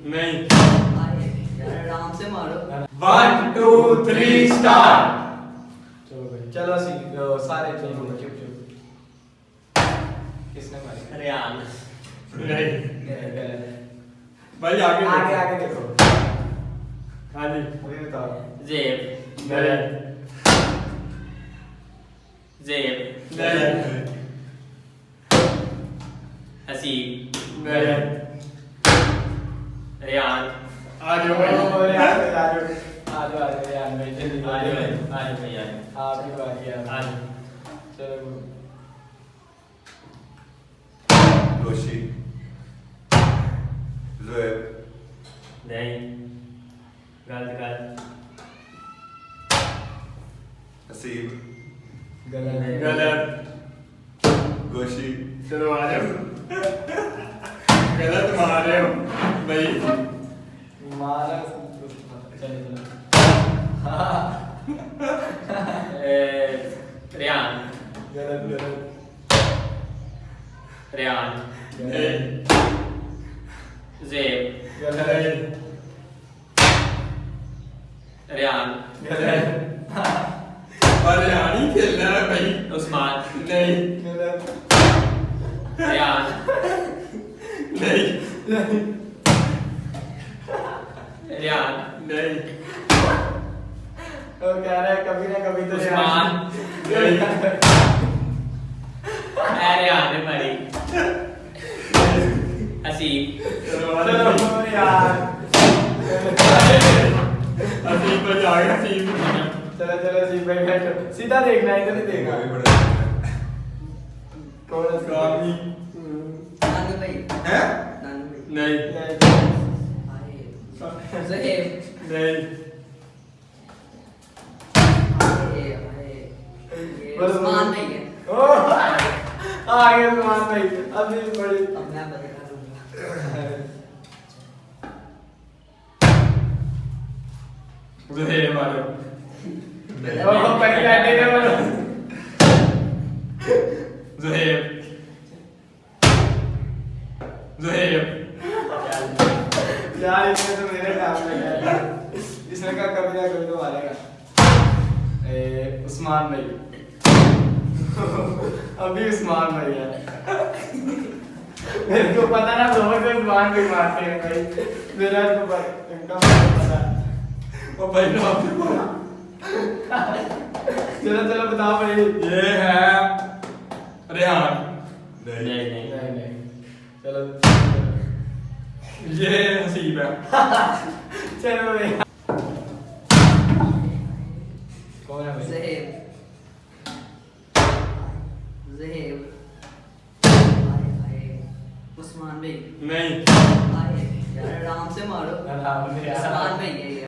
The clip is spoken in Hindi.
नहीं। अरे यार आराम से मारो। 1 2 3 स्टार्ट। चलो भाई, चलो सारे चलो चुप चुप। किसने मारी? रेयान। नहीं गलत है। भाई आगे आगे देखो। आगे देखो। हाँ जी। मुझे बताओ। जेब। नहीं जेब। नहीं हसीब। नहीं। रेयान। आ जाओ भाई। अरे आ जाओ यार भाई जल्दी आ जाओ। आज भैया आप ही बाकी यार। आज चलो गोशी ज़ुएब नहीं गलत हसीब गलत है। गलत। गोशी चलो आ जाओ। गलत मार रहे हो भाई। मारा चलो चलो। हाँ रेयान। गलत गलत रेयान। नहीं जेब। गलत रेयान। गलत अरे हानी खेलना है भाई। उस्मान। नहीं गलत रेयान। नहीं रेयान। नहीं वो कह रहा है कभी ना कभी तो उस्मान। रेयान ने मारी। हसीब। चलो आ चलो जाओ। यार। हसीब पर जाएगा हसीब। चलो चलो जी भाई बैठो। सीधा देखना है, इधर नहीं देखना। भी बड़ा कौन है इसका? कामी। नानू भाई। हैं? नानू भाई। नहीं अरे जेब। नहीं उस्मान भाई है। ओह आ गया उस्मान भाई। अभी बड़ी अब मैं बता दूंगा। ज़ुहैब मारो। ओह पहले आटे ने बोलो। ज़ुहैब ज़ुहैब। यार इसमें तो मेरे काम लगा है। इसने कहा कभी ना कभी तो मारेगा। उस्मान भाई। अभी उस्मान भाई है। मेरे को पता ना दोनों से उस्मान भाई मारते हैं भाई। मेरा तो इनका पता। ओ भाई ना चलो चलो बताओ भाई। ये है रेहान। नहीं नहीं नहीं नहीं नहीं चलो ये हसीब है। चलो भाई। कौन है भाई? ज़हेब। ज़हेब। अरे उस्मान भाई। नहीं अरे यार आराम से मारो। आराम से यार। उस्मान भाई है ये।